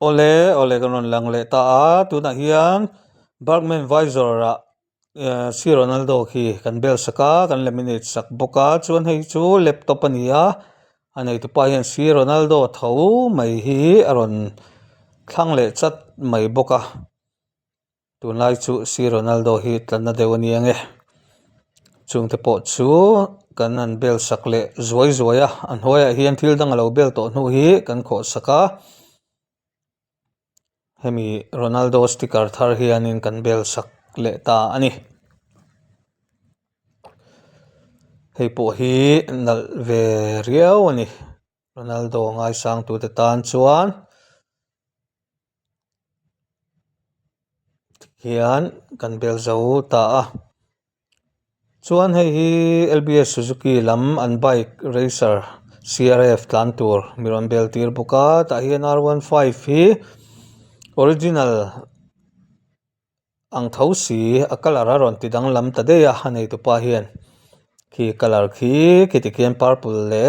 ole kan ron lang le ta a tuna hian Bergman Visor a si Ronaldo khi kan bel saka kan laminate sak boka chuan hei chu laptop ania anei tu pa hian si Ronaldo tho mai hi aron thlang le chat mai boka tunlai chu si Ronaldo hi tlanna deu ani ange chung te po chu kan an bel sak le zuai zuai a an hoya hian thil dang alo bel to hnu hi kan kho saka hemi Ronaldo sticker thar hianin kan bel sak le ta ani hei po hi nal ve riau ani Ronaldo ngai sang tu te tan chuan hian kan bel zo ta a chuan hei hi LBS Suzuki lam an bike racer CRF tlan tur miron bel tir boka ta hian R15 hi original ang tho si a color a ron tidang lam ta de a hanei tu pa hian khi color khi kitikian purple le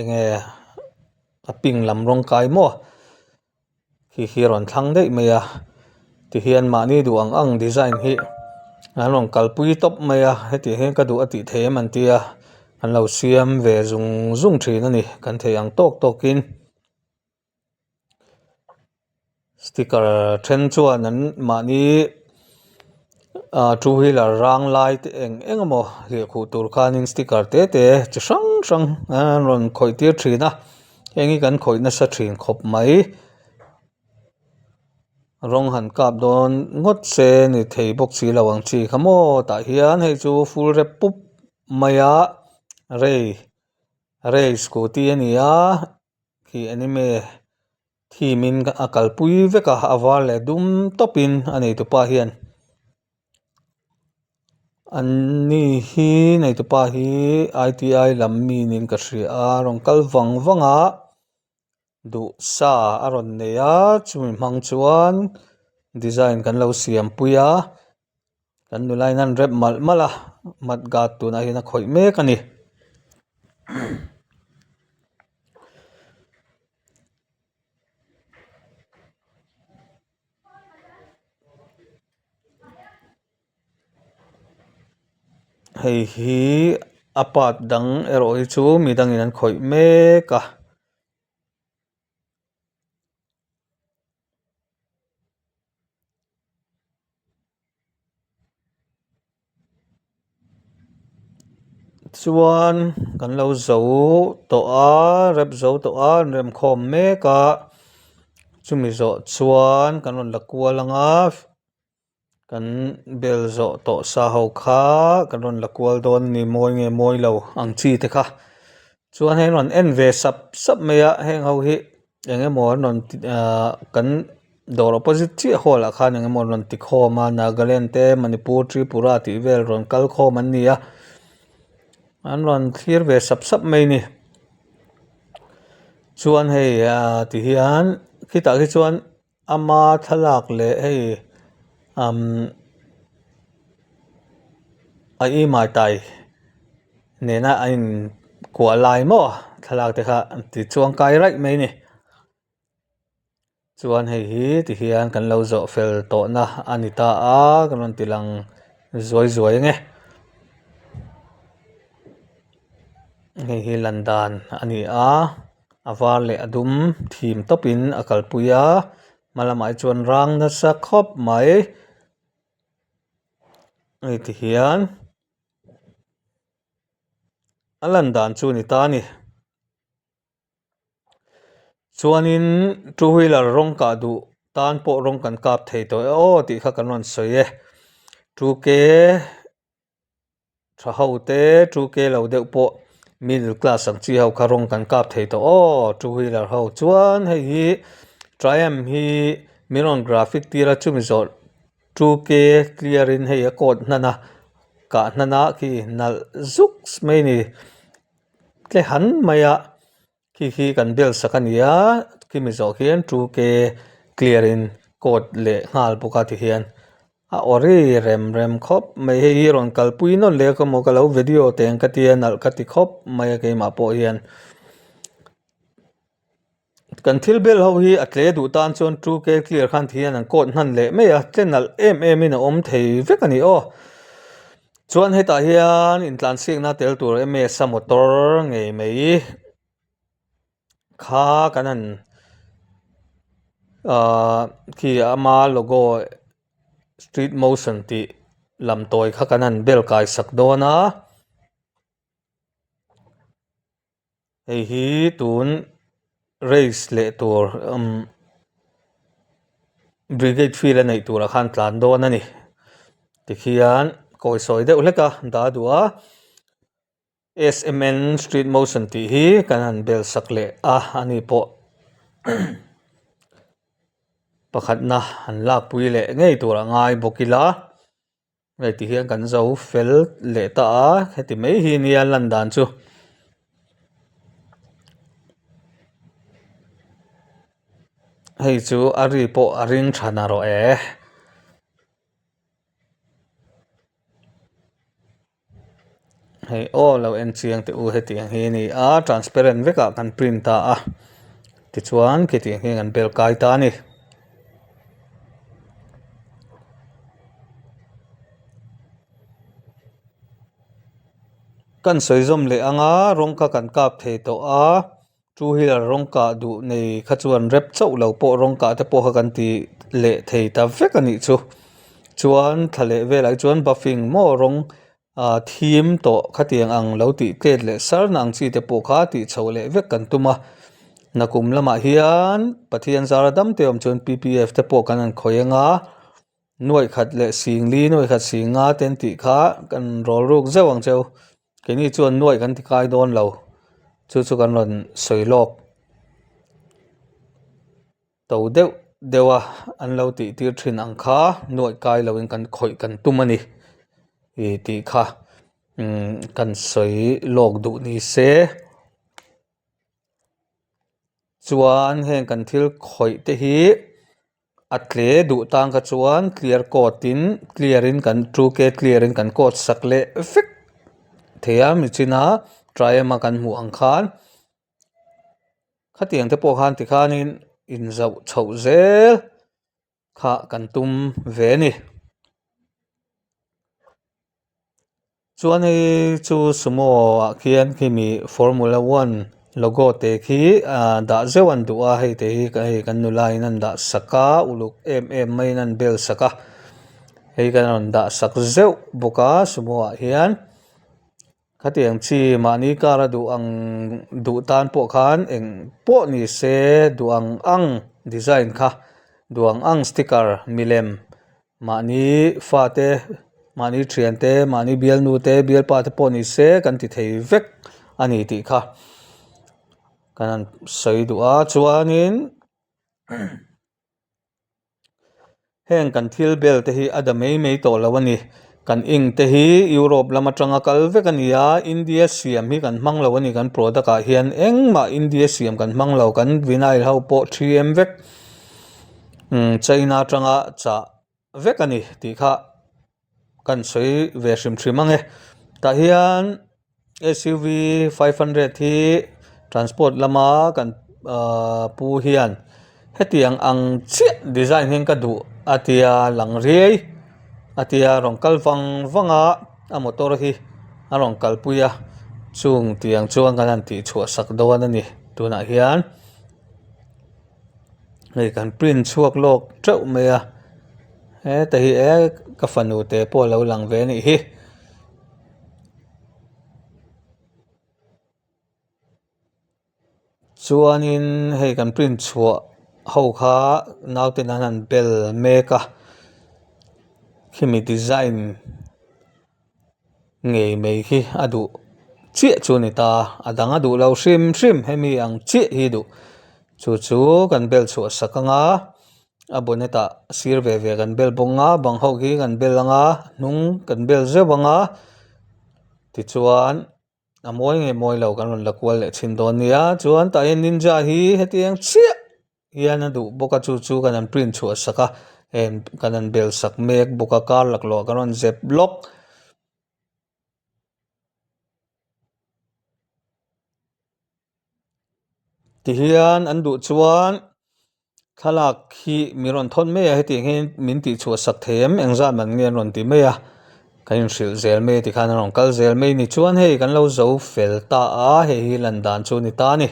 enge a pink lam rong kai mo khi ron thlang dei mai a ti hian mani du ang design hi an rong kalpui top mai a heti hen ka du ati the man tia an lo siam ve zung thin ani kan thei ang tokin sticker then chuan an mani two wheeler rang light eng emaw hi khu tur khanin sticker te chi hrang an ron khoi tir thina engi kan khoina sa thin khop mai rong han kap don ngot se ni thei bok chi lawang chi khamo ta hian hei chu full rep pup maya rei scooty ania ki anime thimin akal pui veka avar le dum topin anei tu pa hian anni hi nei tu pa hi ITI lam mi nin ka hria a rong kal wanga du sa aron neia chumi hmang chuan design kan lo siam puya kan nulai nan rep mala mat gat tu na hina khoi mek ani hei hi apat dang eroi chu midang in an khoi mek a chuan kan lo zo to a rep zo to a rem khom mek a chumi zo chuan kan ron la kual anga kan bel zo to sa ho kha kan ron la kual don ni moi nge moi lo ang chi te kha chuan hei ron en ve sap mai a heng ho hi enge mo non kan dor opposite chi hol a khan enge mo ron ti khoma Nagaland te Manipur Tripura ti vel ron kal khom an ni a an ron clear ve sap mai ni chuan hei ti hian khita hi chuan ama thalak le hei ai mai tai nena in kual lai mo thalak te kha ti chuang kai right mai ni chuan hei hi ti hian kan lo zo fel to na anita a kan ron tilang zuai nge hei hi landan ani a avar le adum thim topin akal puya malamai chuan rang na sa khop mai ei ti hian alandan chu ni ta ni chuanin two wheeler rong ka du tan po rong kan kap thei to ti kha kan ron soye 2k tha ho te 2k lo deuh po middle class ang chi ho kha rong kan kap thei to two wheeler ho chuan hei hi Triumph hi miron graphic tira chumi zo 2k clear in hei a code nana ka nana ki nal zuk mai ni tle han maya khi kan bel sakania kimi zo hian 2k clear in code le ngal boka ti hian a ori rem khop mai hi ron kalpui non le ko mo kalo video teng ka tian al ka ti khop mai ke ma po hian kan thil bel ho hi atle du tan chon true ke clear khan thian an code han le me a chenal em in om thei vek ani o chuan hetah hian in tlan siak na tel tur ms sa motor ngei mei kha kanan ki ama logo street motion ti lam toy kha kanan bel kai sak dona hei hi tun race le tur brigade field nei tur a khan tlan don ani tikhian koi soi deuh hleka da dua SMN street motion ti hi kanan bel sak le ani po pakhat na an lak pui le ngei tur a ngai bokila ngai ti hian kan zo fel le ta a heti mai hi ni an lan dan chu hei chu ari po aring thana ro hei lo en chiang te u heti hi ni a transparent veka kan print ta a ti chuan ke ti hi an bel kai ta ni kan soizom le anga rong ka kan kap thei to a two wheeler rong ka du nei kha chuan rep chau lo po rong ka te po kha kan ti le thei ta vek ani chu chuan thale velai chuan buffing mo rong thim to khatiang ang lo ti tet le sar nang chi te po kha ti chho le vek kan tuma nakum lama hian pathian zaradam te om chuan ppf te po kan an khoyenga nuaih khat le singli nuaih khat singa ten ti kha kan rol ruk zewang cheu keni chuan nuaih kan ti kai don lo chu kan ron soilok to dewa an lo ti tir thin ang kha nuaih kai lo in kan khoi kan tumani ti kha kan soi lok du ni se chuan heng kan thil khoi te hi atle du tang ka chuan clear code in clearin kan true ke clearin kan code sakle fik thea mi china try ma kan mu ang khan khatiang te po khan ti khanin in zau chho zel kha kan tum ve ni chuan hi chu sumo a khian khimi formula 1 logo te khi da zewan du a hei te hi kan nulai nan da saka uluk mai nan bel saka hei kan on da sak zeu boka sumo a hian khatiang chi mani kara du ang du tan po khan eng po ni se duang ang design kha duang ang sticker milem mani fa te mani thian te mani bial nu te bial pa te po ni se kan ti thei vek ani ti kha kan soi du a chuanin heng kan thil bel te hi adamei mei to lawani kan ing te hi Europe lama tanga kal vek ania India siam hi kan hmang lo ani kan product a hian engma India siam kan hmang lo kan vinyl ho po 3M vek China tanga cha vek ani ti kha kan soi ve hrim hrimange ta hian SUV 500 hi transport lama kan pu hian hetiang ang chi design heng ka du atia lang riai atia rong kal wanga a motor hi a rong kal puya chung tiang chuang kan ti chua sak don ani tuna hian nei kan print chuak lok treu me a te hi ka fanu te po lo lang ve ni hi chuanin hei kan print chua ho kha nauten an bel meka khimi design ngei mei hi adu chi chu ni ta adang adu lo hrim hemi ang chi hi du chu kan bel chu sakanga aboneta sir ve kan bel bonga bang ho hi kan bel anga nung kan bel zewanga ti chuan amoi nge moi lo kan la kwal le chin don nia chuan ta ninja hi hetiang chi hian adu boka chu kan print chu saka em kan bel sak mek boka kar lak lo kan zep block ti hian an duh chuan thalak hi mi ron thon me a heti hian min ti chhuat sak them engzan man nge ron ti me a kan in hrilh zel me ti khan ron kal zel me ni chuan hei kan lo zo fel ta a hei hi lan dan chu ni ta ni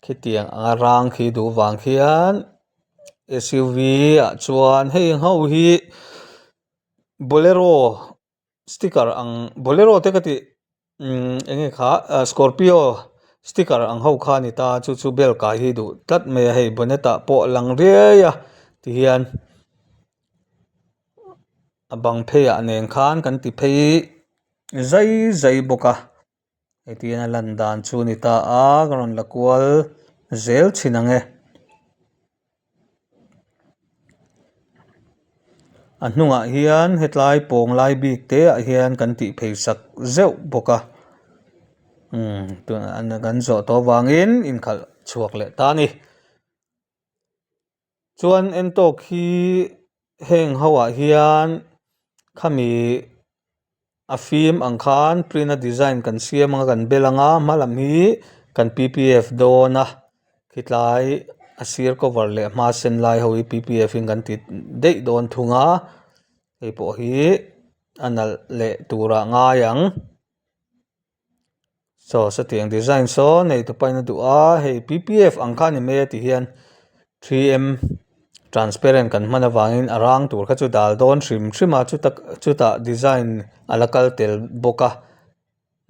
khitiang anga rang khi du wang khian SUV ah chuan hei ho hi bolero sticker ang bolero te kati enge kha Scorpio sticker ang ho kha ni ta chu chu bel kai hi du tat me hei boneta po lang ria ti hian abang phe a neng khan kan ti phei zai zai boka etiana lan dan chu ni ta a karon la kual zel chinange a hnungah hian hetlai pawng lai bik te ah hian kan ti phei sak zeuh boka tun an kan zo to wangin in khal chuak le ta ni chuan en tok hi heng hawah hian khami a film ang khan print a design kan siam anga kan belanga hmalam hi kan PPF dona khitlai a sir cover le hma sen lai ho PPF in kan ti dei don thunga hei pawh hi anal le tura nga yang so satiang design so nei tu paina du a hei PPF ang khan ni me ti hian 3M transparent kan hmana wangin arang tur kha chu dal don hrim hrimah chuta design alakal tel boka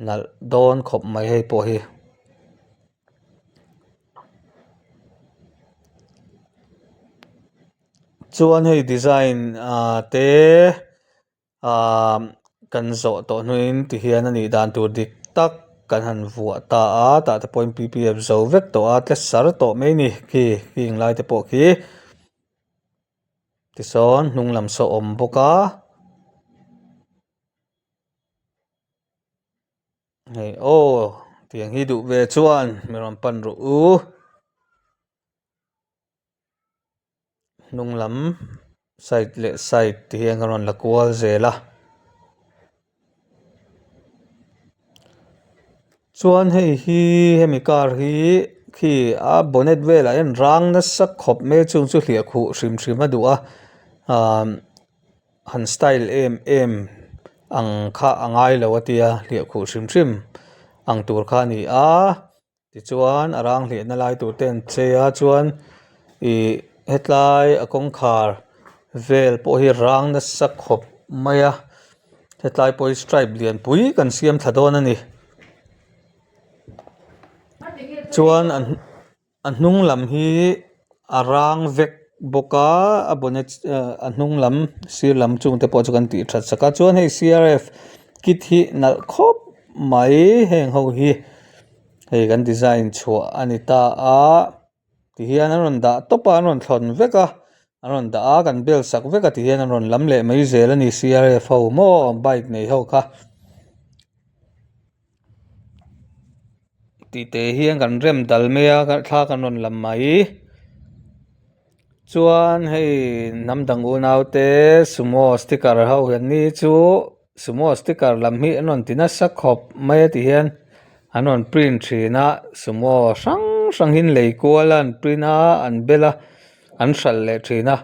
nal don khop mai hei pawh hi chuan hei design te kan zo to hnuin ti hian ani dan tur dik tak kan han vuah ta a ta te point PPF zo vek to a tle sar to mai ni khi inglai te pawh khi ti sawn hnung lam so om boka hei tiang hi duh ve chuan mi ron pan ru hnung lam side le side ti hian kan ron la kual zela chuan hemi car hi khi a bonnet vela en rang na sak khop me chung chu hliah khu hrim hrim a du a han style em ang kha angai lo atia hliah khu hrim hrim ang tur kha ni a ti chuan arang hliah na lai tur ten che a chuan hetlai a kawngkhar vel pawh hi rang na sak khop mai a hetlai pawh hi stripe lian pui kan siam thla dawn ani chuan an hnung lam hi arang vek boka a bonnet a hnung lam sir lam chung te pawh chu kan ti that saka chuan hei CRF kit hi nalh khop mai heng ho hi hei kan design chhuah ani ta a ti hian an rawn dah topa an rawn thlawn veka an rawn dah a kan bel sak veka ti hian an rawn lam leh mai zel ani CRF ho maw bike nei ho kha ti te hian kan rem dal me a thla kan rawn lam mai chuan hei namdang u naute sumo sticker ho hian ni chu sumo sticker lam hi an rawn tina sak khop mai ti hian an rawn print thina sumo hrang hin lei kual an print a an bela an hral le thina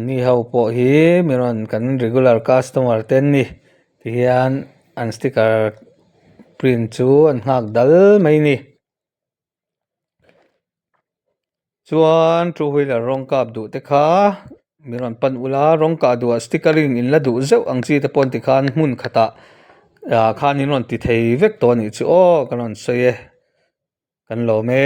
ni ho pawh hi mi rawn kan regular customer ten ni ti hian an sticker print chu an nghak dal mai ni chuan two wheeler rawng kap duh te kha mi rawn pan ula rawng kah duh stickering in la duh zeuh ang chi te pawh ti khan hmun khatah khan in rawn ti thei vek to ni chu kan rawn sawi e kan lo me